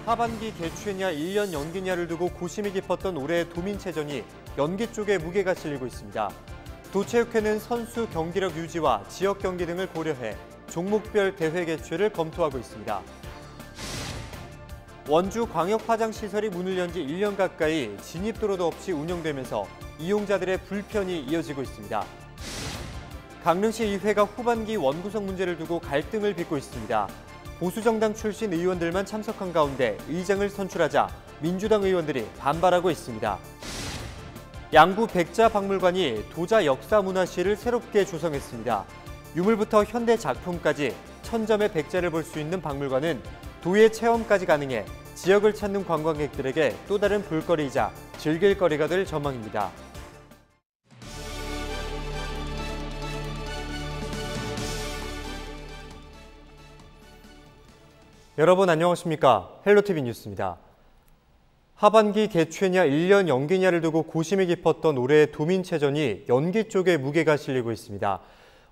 하반기 개최냐 1년 연기냐를 두고 고심이 깊었던 올해의 도민체전이 연기 쪽에 무게가 실리고 있습니다. 도체육회는 선수 경기력 유지와 지역 경기 등을 고려해 종목별 대회 개최를 검토하고 있습니다. 원주 광역화장시설이 문을 연 지 1년 가까이 진입도로도 없이 운영되면서 이용자들의 불편이 이어지고 있습니다. 강릉시 의회가 후반기 원구성 문제를 두고 갈등을 빚고 있습니다. 보수정당 출신 의원들만 참석한 가운데 의장을 선출하자 민주당 의원들이 반발하고 있습니다. 양구 백자박물관이 도자 역사문화시를 새롭게 조성했습니다. 유물부터 현대 작품까지 1000점의 백자를 볼 수 있는 박물관은 도예 체험까지 가능해 지역을 찾는 관광객들에게 또 다른 볼거리이자 즐길 거리가 될 전망입니다. 여러분 안녕하십니까? 헬로티비 뉴스입니다. 하반기 개최냐 1년 연기냐를 두고 고심이 깊었던 올해의 도민체전이 연기 쪽에 무게가 실리고 있습니다.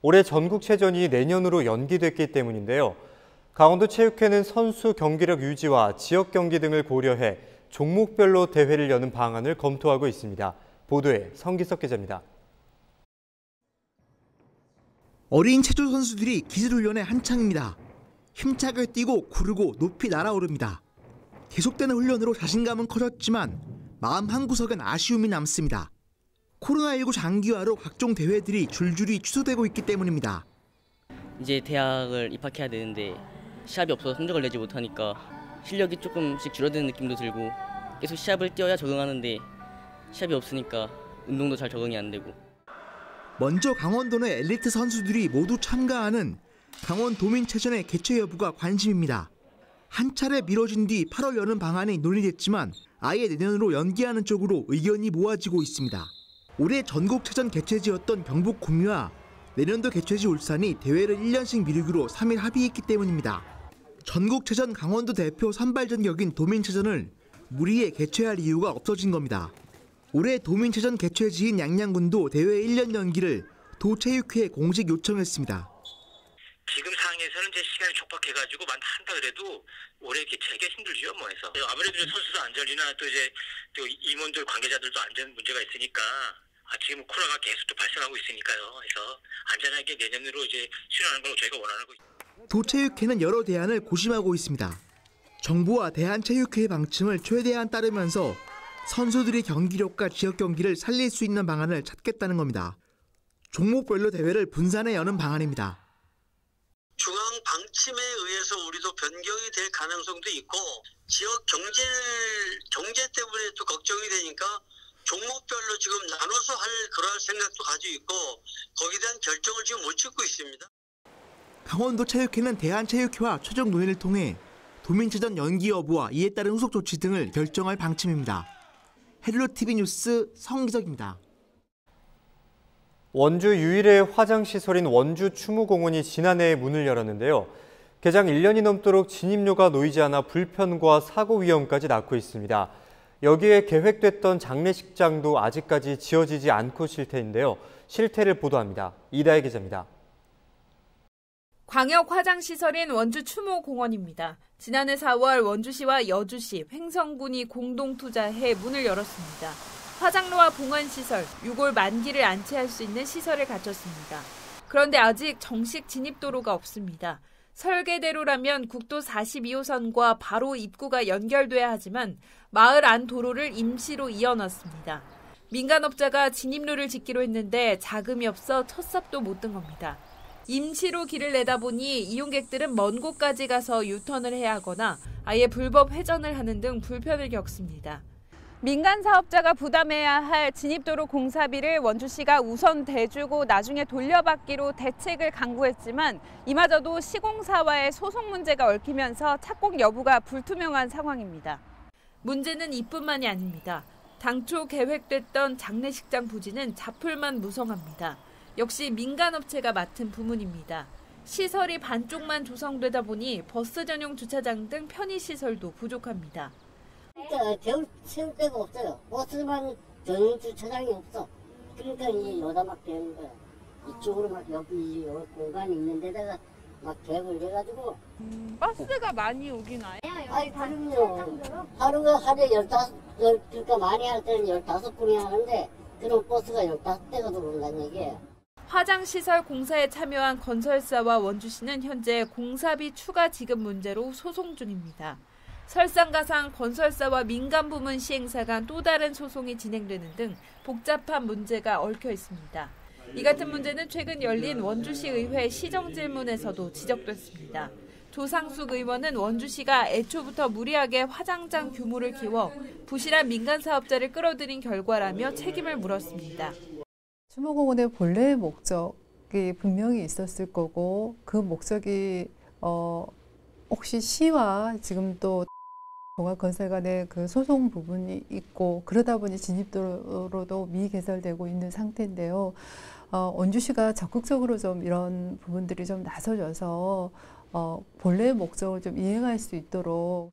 올해 전국체전이 내년으로 연기됐기 때문인데요. 강원도체육회는 선수 경기력 유지와 지역 경기 등을 고려해 종목별로 대회를 여는 방안을 검토하고 있습니다. 보도에 성기석 기자입니다. 어린 체조 선수들이 기술훈련에 한창입니다. 힘차게 뛰고 구르고 높이 날아오릅니다. 계속되는 훈련으로 자신감은 커졌지만 마음 한구석엔 아쉬움이 남습니다. 코로나19 장기화로 각종 대회들이 줄줄이 취소되고 있기 때문입니다. 이제 대학을 입학해야 되는데 시합이 없어서 성적을 내지 못하니까 실력이 조금씩 줄어드는 느낌도 들고 계속 시합을 뛰어야 적응하는데 시합이 없으니까 운동도 잘 적응이 안 되고. 먼저 강원도 내 엘리트 선수들이 모두 참가하는 강원도민체전의 개최 여부가 관심입니다. 한 차례 미뤄진 뒤 8월 여는 방안이 논의됐지만 아예 내년으로 연기하는 쪽으로 의견이 모아지고 있습니다. 올해 전국체전 개최지였던 경북 구미와 내년도 개최지 울산이 대회를 1년씩 미루기로 3일 합의했기 때문입니다. 전국체전 강원도 대표 선발전 격인 도민체전을 무리해 개최할 이유가 없어진 겁니다. 올해 도민체전 개최지인 양양군도 대회 1년 연기를 도체육회에 공식 요청했습니다. 지금 상황에서는 이제 시간이 촉박해가지고 한다 그래도 올해 개최하기가 힘들죠, 뭐 해서. 아무래도 선수들 안전이나 또 이제 또 임원들 관계자들도 안전 문제가 있으니까 지금 코로나가 계속 또 발생하고 있으니까요. 그래서 안전하게 내년으로 이제 실현하는 걸 저희가 원하고 있습니다. 도체육회는 여러 대안을 고심하고 있습니다. 정부와 대한체육회의 방침을 최대한 따르면서 선수들의 경기력과 지역 경기를 살릴 수 있는 방안을 찾겠다는 겁니다. 종목별로 대회를 분산해 여는 방안입니다. 중앙 방침에 의해서 우리도 변경이 될 가능성도 있고 지역 경제 때문에 또 걱정이 되니까 종목별로 지금 나눠서 할 그럴 생각도 가지고 있고 거기에 대한 결정을 지금 못 짓고 있습니다. 강원도 체육회는 대한체육회와 최종 논의를 통해 도민체전 연기 여부와 이에 따른 후속 조치 등을 결정할 방침입니다. 헬로티비 뉴스 성기석입니다. 원주 유일의 화장시설인 원주 추모공원이 지난해에 문을 열었는데요. 개장 1년이 넘도록 진입료가 놓이지 않아 불편과 사고 위험까지 낳고 있습니다. 여기에 계획됐던 장례식장도 아직까지 지어지지 않고 실태인데요. 실태를 보도합니다. 이다혜 기자입니다. 광역화장시설인 원주 추모공원입니다. 지난해 4월 원주시와 여주시, 횡성군이 공동투자해 문을 열었습니다. 화장로와 봉안시설, 유골 만기를 안치할 수 있는 시설을 갖췄습니다. 그런데 아직 정식 진입도로가 없습니다. 설계대로라면 국도 42호선과 바로 입구가 연결돼야 하지만 마을 안 도로를 임시로 이어놨습니다. 민간업자가 진입로를 짓기로 했는데 자금이 없어 첫 삽도 못 든 겁니다. 임시로 길을 내다 보니 이용객들은 먼 곳까지 가서 유턴을 해야 하거나 아예 불법 회전을 하는 등 불편을 겪습니다. 민간 사업자가 부담해야 할 진입도로 공사비를 원주시가 우선 대주고 나중에 돌려받기로 대책을 강구했지만 이마저도 시공사와의 소송 문제가 얽히면서 착공 여부가 불투명한 상황입니다. 문제는 이뿐만이 아닙니다. 당초 계획됐던 장례식장 부지는 자풀만 무성합니다. 역시 민간업체가 맡은 부문입니다. 시설이 반쪽만 조성되다 보니 버스 전용 주차장 등 편의시설도 부족합니다. 세울 데가 없어요. 버스만 전용 주차장이 없어. 그러니까 이 여다 막 되는 거야. 이쪽으로 막 여기 공간이 있는 데다가 막 개불 돼가지고. 버스가 많이 오긴 와요? 아이, 그럼요. 하루에 15, 그러니까 많이 할 때는 15분이 하는데, 그런 버스가 15대가 들어온다는 얘기예요. 화장시설 공사에 참여한 건설사와 원주시는 현재 공사비 추가 지급 문제로 소송 중입니다. 설상가상 건설사와 민간부문 시행사 간 또 다른 소송이 진행되는 등 복잡한 문제가 얽혀 있습니다. 이 같은 문제는 최근 열린 원주시 의회 시정질문에서도 지적됐습니다. 조상숙 의원은 원주시가 애초부터 무리하게 화장장 규모를 키워 부실한 민간 사업자를 끌어들인 결과라며 책임을 물었습니다. 추모공원의 본래의 목적이 분명히 있었을 거고 그 목적이 혹시 시와 지금 또 종합건설 간의 그 소송 부분이 있고 그러다 보니 진입도로도 미개설되고 있는 상태인데요. 원주시가 적극적으로 좀 이런 부분들이 좀 나서줘서 본래의 목적을 좀 이행할 수 있도록.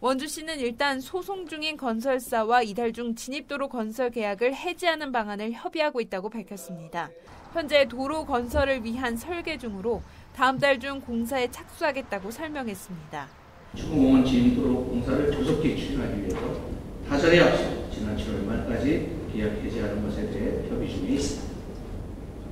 원주시는 일단 소송 중인 건설사와 이달 중 진입도로 건설 계약을 해지하는 방안을 협의하고 있다고 밝혔습니다. 현재 도로 건설을 위한 설계 중으로 다음 달 중 공사에 착수하겠다고 설명했습니다. 추모공원 진입도로 공사를 조속히 추진하기 위해서 타설에 앞서 지난 7월 말까지 계약 해지하는 것에 대해 협의 중에 있습니다.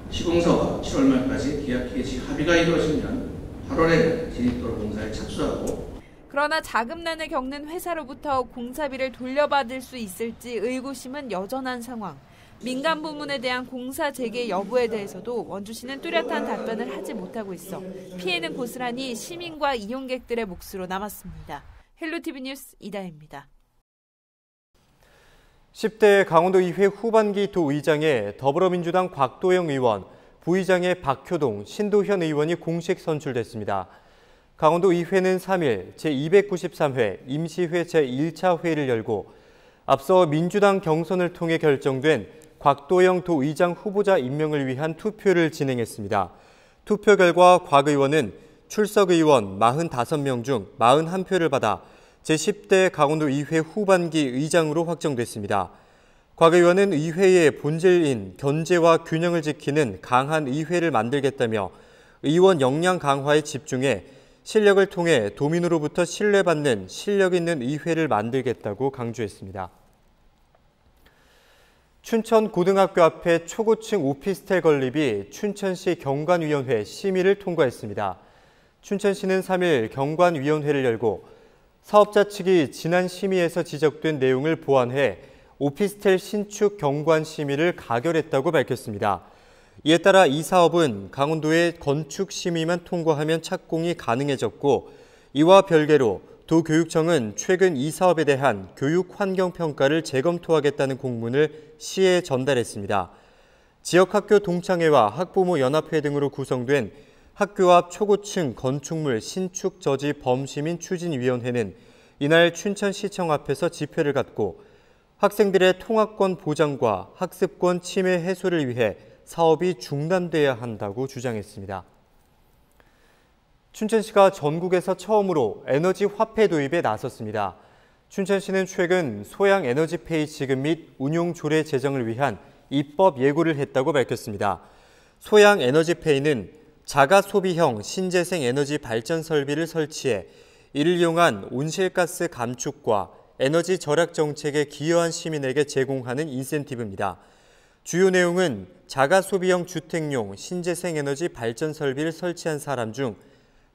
시공사와 7월 말까지 계약 해지 합의가 이루어지면 8월에 진입도로 공사에 착수하고 그러나 자금난을 겪는 회사로부터 공사비를 돌려받을 수 있을지 의구심은 여전한 상황. 민간 부문에 대한 공사 재개 여부에 대해서도 원주시는 뚜렷한 답변을 하지 못하고 있어 피해는 고스란히 시민과 이용객들의 몫으로 남았습니다. 헬로티비 뉴스 이다혜입니다. 10대 강원도의회 후반기 도의장에 더불어민주당 곽도영 의원, 부의장에 박효동, 신도현 의원이 공식 선출됐습니다. 강원도의회는 3일 제293회 임시회 제1차 회의를 열고 앞서 민주당 경선을 통해 결정된 곽도영 도의장 후보자 임명을 위한 투표를 진행했습니다. 투표 결과 곽 의원은 출석 의원 45명 중 41표를 받아 제10대 강원도의회 후반기 의장으로 확정됐습니다. 곽 의원은 의회의 본질인 견제와 균형을 지키는 강한 의회를 만들겠다며 의원 역량 강화에 집중해 실력을 통해 도민으로부터 신뢰받는 실력 있는 의회를 만들겠다고 강조했습니다. 춘천 고등학교 앞에 초고층 오피스텔 건립이 춘천시 경관위원회 심의를 통과했습니다. 춘천시는 3일 경관위원회를 열고 사업자 측이 지난 심의에서 지적된 내용을 보완해 오피스텔 신축 경관 심의를 가결했다고 밝혔습니다. 이에 따라 이 사업은 강원도의 건축 심의만 통과하면 착공이 가능해졌고 이와 별개로 도교육청은 최근 이 사업에 대한 교육 환경 평가를 재검토하겠다는 공문을 시에 전달했습니다. 지역학교 동창회와 학부모 연합회 등으로 구성된 학교 앞 초고층 건축물 신축 저지 범시민 추진위원회는 이날 춘천시청 앞에서 집회를 갖고 학생들의 통학권 보장과 학습권 침해 해소를 위해 사업이 중단돼야 한다고 주장했습니다. 춘천시가 전국에서 처음으로 에너지 화폐 도입에 나섰습니다. 춘천시는 최근 소양 에너지페이 지급 및 운용 조례 제정을 위한 입법 예고를 했다고 밝혔습니다. 소양 에너지페이는 자가 소비형 신재생 에너지 발전 설비를 설치해 이를 이용한 온실가스 감축과 에너지 절약 정책에 기여한 시민에게 제공하는 인센티브입니다. 주요 내용은 자가 소비형 주택용 신재생 에너지 발전 설비를 설치한 사람 중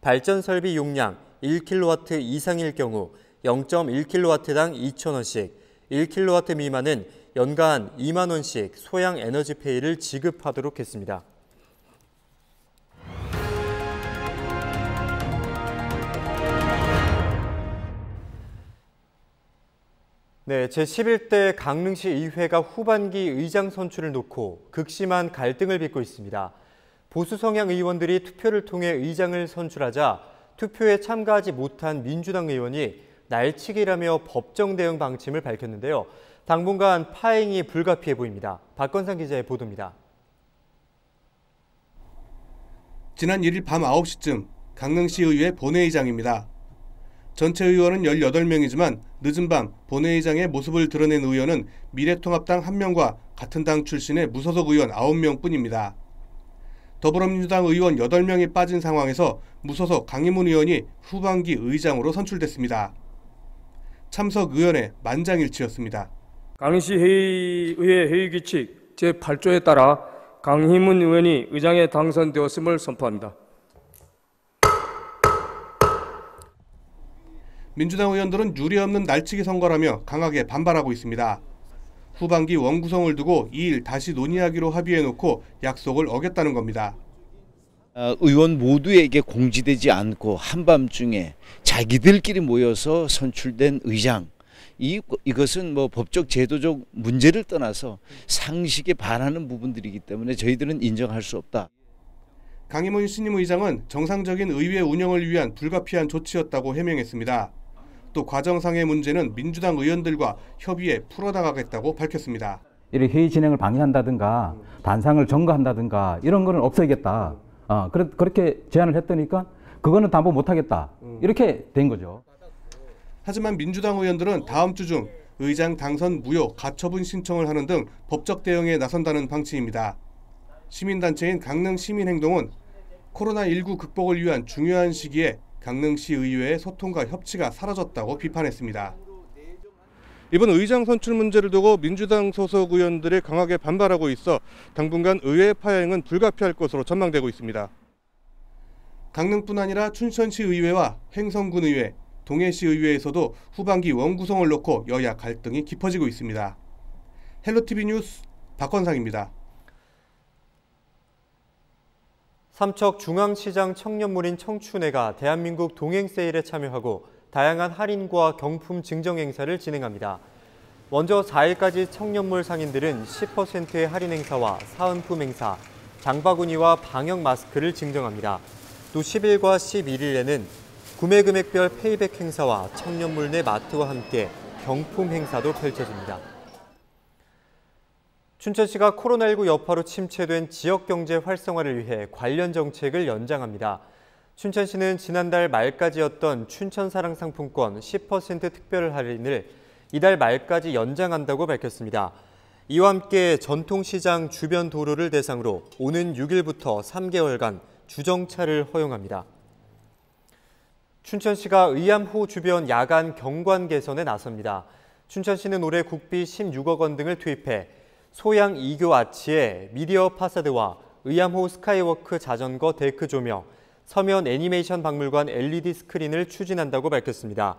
발전 설비 용량 1kW 이상일 경우 0.1kW당 2,000원씩, 1kW 미만은 연간 2만 원씩 소양 에너지페이를 지급하도록 했습니다. 네, 제11대 강릉시 의회가 후반기 의장 선출을 놓고 극심한 갈등을 빚고 있습니다. 보수 성향 의원들이 투표를 통해 의장을 선출하자 투표에 참가하지 못한 민주당 의원이 날치기라며 법정 대응 방침을 밝혔는데요. 당분간 파행이 불가피해 보입니다. 박건상 기자의 보도입니다. 지난 1일 밤 9시쯤 강릉시 의회 본회의장입니다. 전체 의원은 18명이지만 늦은 밤 본회의장의 모습을 드러낸 의원은 미래통합당 1명과 같은 당 출신의 무소속 의원 9명뿐입니다. 더불어민주당 의원 8명이 빠진 상황에서 무소속 강희문 의원이 후반기 의장으로 선출됐습니다. 참석 의원의 만장일치였습니다. 강릉시의회 회의규칙 제8조에 따라 강희문 의원이 의장에 당선되었음을 선포합니다. 민주당 의원들은 유례없는 날치기 선거라며 강하게 반발하고 있습니다. 후반기 원구성을 두고 2일 다시 논의하기로 합의해놓고 약속을 어겼다는 겁니다. 의원 모두에게 공지되지 않고 한밤중에 자기들끼리 모여서 선출된 의장, 이것은 뭐 법적 제도적 문제를 떠나서 상식에 반하는 부분들이기 때문에 저희들은 인정할 수 없다. 강희문 신임 의장은 정상적인 의회 운영을 위한 불가피한 조치였다고 해명했습니다. 또 과정상의 문제는 민주당 의원들과 협의해 풀어나가겠다고 밝혔습니다. 이렇게 회의 진행을 방해한다든가 단상을 점거한다든가 이런 거는 없애겠다. 그렇게 제안을 했더니까 그거는 담보 못하겠다. 이렇게 된 거죠. 하지만 민주당 의원들은 다음 주 중 의장 당선 무효 가처분 신청을 하는 등 법적 대응에 나선다는 방침입니다. 시민단체인 강릉시민행동은 코로나19 극복을 위한 중요한 시기에 강릉시 의회의 소통과 협치가 사라졌다고 비판했습니다. 이번 의장 선출 문제를 두고 민주당 소속 의원들이 강하게 반발하고 있어 당분간 의회 파행은 불가피할 것으로 전망되고 있습니다. 강릉뿐 아니라 춘천시 의회와 횡성군 의회, 동해시 의회에서도 후반기 원구성을 놓고 여야 갈등이 깊어지고 있습니다. 헬로티비 뉴스 박건상입니다. 삼척중앙시장 청년몰인 청춘회가 대한민국 동행세일에 참여하고 다양한 할인과 경품 증정 행사를 진행합니다. 먼저 4일까지 청년몰 상인들은 10%의 할인 행사와 사은품 행사, 장바구니와 방역 마스크를 증정합니다. 또 10일과 11일에는 구매 금액별 페이백 행사와 청년몰 내 마트와 함께 경품 행사도 펼쳐집니다. 춘천시가 코로나19 여파로 침체된 지역경제 활성화를 위해 관련 정책을 연장합니다. 춘천시는 지난달 말까지였던 춘천사랑상품권 10% 특별 할인을 이달 말까지 연장한다고 밝혔습니다. 이와 함께 전통시장 주변 도로를 대상으로 오는 6일부터 3개월간 주정차를 허용합니다. 춘천시가 의암호 주변 야간 경관 개선에 나섭니다. 춘천시는 올해 국비 16억 원 등을 투입해 소양 2교 아치에 미디어 파사드와 의암호 스카이워크 자전거 데크 조명, 서면 애니메이션 박물관 LED 스크린을 추진한다고 밝혔습니다.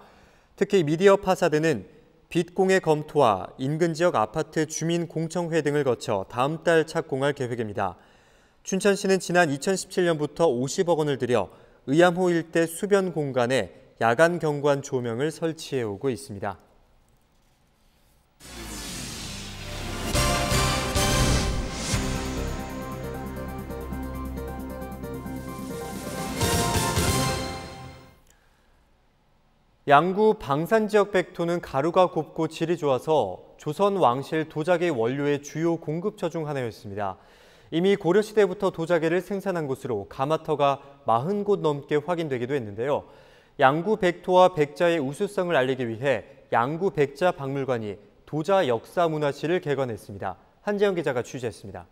특히 미디어 파사드는 빛공해 검토와 인근 지역 아파트 주민 공청회 등을 거쳐 다음 달 착공할 계획입니다. 춘천시는 지난 2017년부터 50억 원을 들여 의암호 일대 수변 공간에 야간 경관 조명을 설치해 오고 있습니다. 양구 방산 지역 백토는 가루가 곱고 질이 좋아서 조선 왕실 도자기 원료의 주요 공급처 중 하나였습니다. 이미 고려시대부터 도자기를 생산한 곳으로 가마터가 40곳 넘게 확인되기도 했는데요. 양구 백토와 백자의 우수성을 알리기 위해 양구 백자 박물관이 도자 역사 문화실을 개관했습니다. 한재영 기자가 취재했습니다.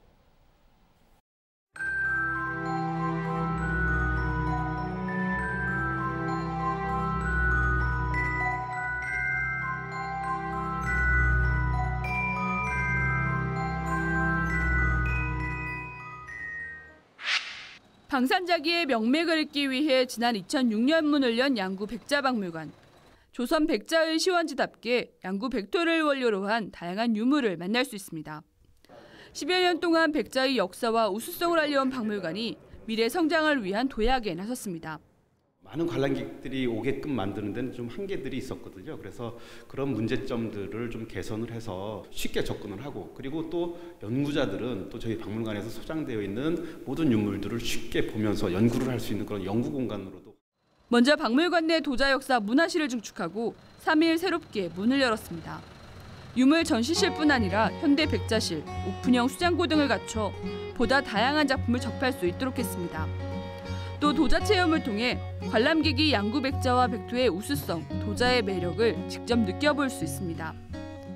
방산자기의 명맥을 잇기 위해 지난 2006년 문을 연 양구 백자박물관. 조선 백자의 시원지답게 양구 백토를 원료로 한 다양한 유물을 만날 수 있습니다. 10여 년 동안 백자의 역사와 우수성을 알려온 박물관이 미래 성장을 위한 도약에 나섰습니다. 많은 관람객들이 오게끔 만드는 데는 좀 한계들이 있었거든요. 그래서 그런 문제점들을 좀 개선을 해서 쉽게 접근을 하고, 그리고 또 연구자들은 또 저희 박물관에서 소장되어 있는 모든 유물들을 쉽게 보면서 연구를 할 수 있는 그런 연구 공간으로도. 먼저 박물관 내 도자 역사 문화실을 증축하고 3일 새롭게 문을 열었습니다. 유물 전시실뿐 아니라 현대 백자실, 오픈형 수장고 등을 갖춰 보다 다양한 작품을 접할 수 있도록 했습니다. 또 도자 체험을 통해 관람객이 양구 백자와 백토의 우수성, 도자의 매력을 직접 느껴볼 수 있습니다.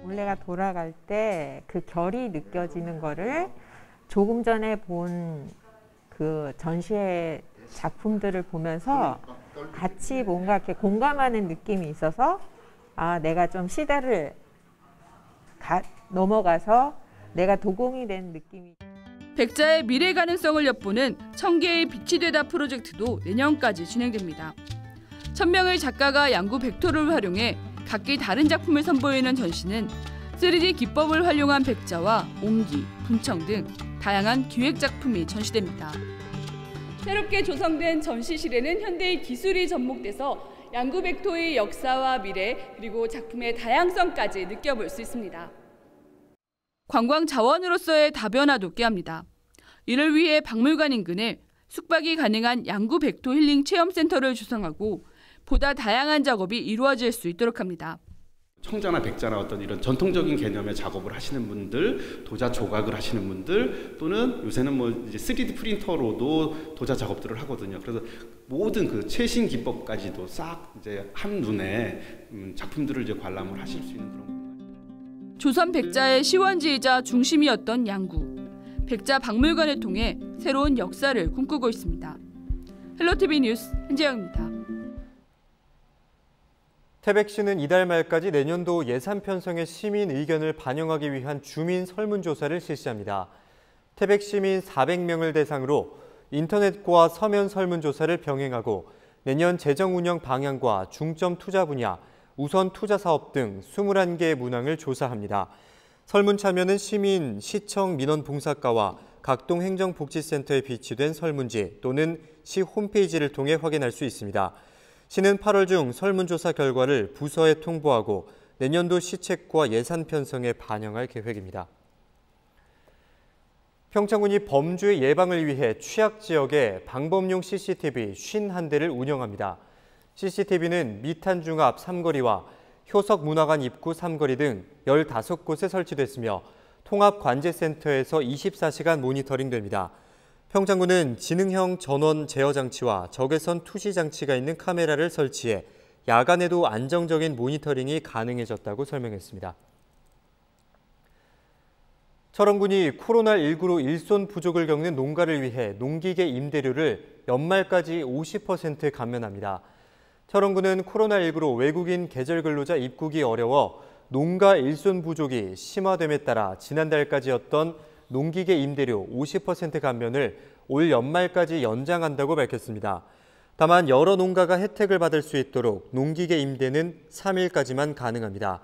올해가 돌아갈 때 그 결이 느껴지는 거를 조금 전에 본 그 전시회 작품들을 보면서 같이 뭔가 이렇게 공감하는 느낌이 있어서 아, 내가 좀 시대를 넘어가서 내가 도공이 된 느낌이. 백자의 미래 가능성을 엿보는 1000개의 빛이 되다 프로젝트도 내년까지 진행됩니다. 1000명의 작가가 양구 벡터를 활용해 각기 다른 작품을 선보이는 전시는 3D 기법을 활용한 백자와 옹기, 분청 등 다양한 기획 작품이 전시됩니다. 새롭게 조성된 전시실에는 현대의 기술이 접목돼서 양구 벡터의 역사와 미래 그리고 작품의 다양성까지 느껴볼 수 있습니다. 관광 자원으로서의 다변화도 꾀합니다. 이를 위해 박물관 인근에 숙박이 가능한 양구 벡터 힐링 체험센터를 조성하고 보다 다양한 작업이 이루어질 수 있도록 합니다. 청자나 백자나 어떤 이런 전통적인 개념의 작업을 하시는 분들, 도자 조각을 하시는 분들, 또는 요새는 뭐 이제 3D 프린터로도 도자 작업들을 하거든요. 그래서 모든 그 최신 기법까지도 싹 이제 한 눈에 작품들을 이제 관람을 하실 수 있는 그런. 조선 백자의 시원지이자 중심이었던 양구. 백자 박물관을 통해 새로운 역사를 꿈꾸고 있습니다. 헬로티비 뉴스 한재영입니다. 태백시는 이달 말까지 내년도 예산 편성의 시민 의견을 반영하기 위한 주민 설문조사를 실시합니다. 태백 시민 400명을 대상으로 인터넷과 서면 설문조사를 병행하고 내년 재정 운영 방향과 중점 투자 분야, 우선 투자 사업 등 21개의 문항을 조사합니다. 설문 참여는 시민, 시청 민원 봉사과와 각동 행정복지센터에 비치된 설문지 또는 시 홈페이지를 통해 확인할 수 있습니다. 시는 8월 중 설문조사 결과를 부서에 통보하고 내년도 시책과 예산 편성에 반영할 계획입니다. 평창군이 범죄 예방을 위해 취약 지역에 방범용 CCTV 51대를 운영합니다. CCTV는 미탄중 앞 삼거리와 효석 문화관 입구 삼거리 등 15곳에 설치됐으며 통합관제센터에서 24시간 모니터링됩니다. 평창군은 지능형 전원 제어 장치와 적외선 투시 장치가 있는 카메라를 설치해 야간에도 안정적인 모니터링이 가능해졌다고 설명했습니다. 철원군이 코로나19로 일손 부족을 겪는 농가를 위해 농기계 임대료를 연말까지 50% 감면합니다. 철원군은 코로나19로 외국인 계절 근로자 입국이 어려워 농가 일손 부족이 심화됨에 따라 지난달까지였던 농기계 임대료 50% 감면을 올 연말까지 연장한다고 밝혔습니다. 다만 여러 농가가 혜택을 받을 수 있도록 농기계 임대는 3일까지만 가능합니다.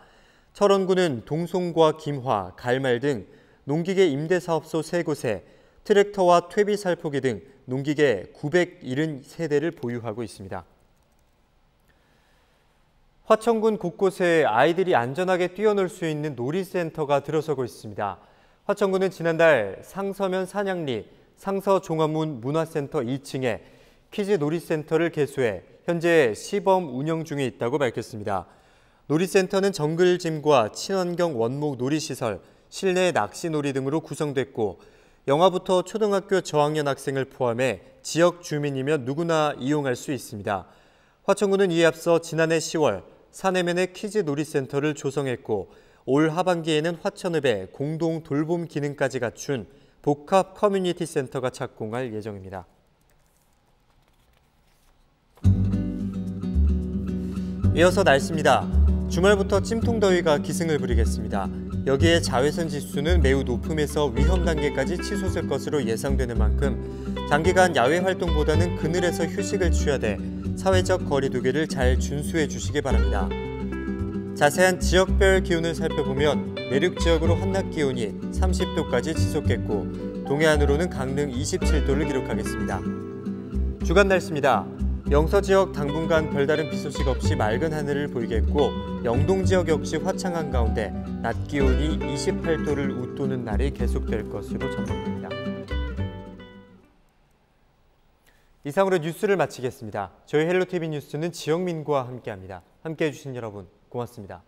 철원군은 동송과 김화, 갈말 등 농기계 임대 사업소 3곳에 트랙터와 퇴비 살포기 등 농기계 973대를 보유하고 있습니다. 화천군 곳곳에 아이들이 안전하게 뛰어놀 수 있는 놀이센터가 들어서고 있습니다. 화천군은 지난달 상서면 산양리 상서종합문 문화센터 2층에 키즈 놀이센터를 개소해 현재 시범 운영 중에 있다고 밝혔습니다. 놀이센터는 정글짐과 친환경 원목 놀이시설, 실내 낚시놀이 등으로 구성됐고 영아부터 초등학교 저학년 학생을 포함해 지역 주민이면 누구나 이용할 수 있습니다. 화천군은 이에 앞서 지난해 10월 사내면에 키즈 놀이센터를 조성했고 올 하반기에는 화천읍에 공동 돌봄 기능까지 갖춘 복합 커뮤니티 센터가 착공할 예정입니다. 이어서 날씨입니다. 주말부터 찜통더위가 기승을 부리겠습니다. 여기에 자외선 지수는 매우 높음에서 위험 단계까지 치솟을 것으로 예상되는 만큼 장기간 야외 활동보다는 그늘에서 휴식을 취하되 사회적 거리 두기를 잘 준수해 주시기 바랍니다. 자세한 지역별 기온을 살펴보면 내륙 지역으로 한낮 기온이 30도까지 지속했고 동해안으로는 강릉 27도를 기록하겠습니다. 주간 날씨입니다. 영서 지역 당분간 별다른 비 소식 없이 맑은 하늘을 보이겠고 영동 지역 역시 화창한 가운데 낮 기온이 28도를 웃도는 날이 계속될 것으로 전망됩니다. 이상으로 뉴스를 마치겠습니다. 저희 헬로티비 뉴스는 지영민과 함께합니다. 함께해 주신 여러분 고맙습니다.